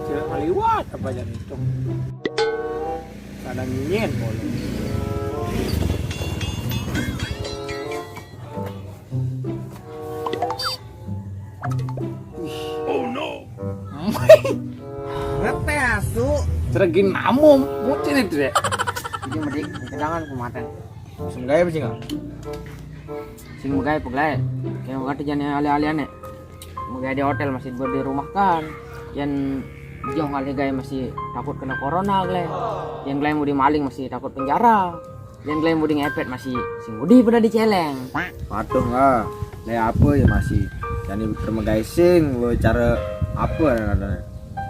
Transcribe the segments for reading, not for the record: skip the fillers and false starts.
Jangan liwat apa aja itu. Kadang nyen boleh. Oh no. Rete asu. Tergin namum, mucin itu deh. Jadi medik, jangan kumatan. Senggaya apa sih nggak? Sing megay peglay. Kayak kata jane ali-aliane. Megay di hotel masih buat di rumah kan. Yang jong kali gay masih takut kena corona glay. Yang glay mau dimaling masih takut penjara. Yang glay mau di ngepet masih sing mudi pada diceleng. Patuh nggak? Kayak apa ya masih? Jadi termegaising, cara apa ada?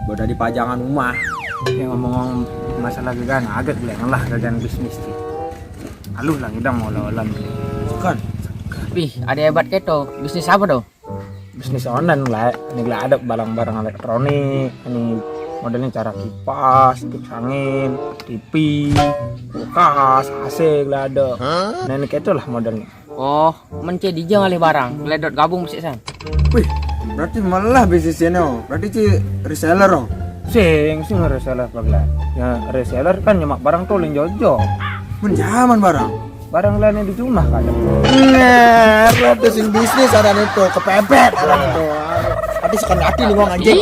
Boda di pajangan rumah. Ya ngomong masalah gagan agak lah gagan bisnis sih. Aluh lah udah mau lawan. Kan? Wih, ada hebat keto. Bisnis apa tuh? Bisnis online lah. Ini lah ada barang-barang elektronik. Ini modelnya cara kipas, kipas angin, TV, kulkas, AC lah ada. Nah ini kayak itulah modelnya. Oh, mencedi jangan kali barang. Ledot gabung mesti san. Wih, berarti malah bisnisnya no. Berarti reseller no. Sing reseller bagla. Ya reseller kan nyemak barang tuh jojo. Menjaman barang. Barang lainnya di rumah kan. Nah, berarti sing bisnis ada itu kepepet ada itu. Tapi sekali hati nih ngomong anjing.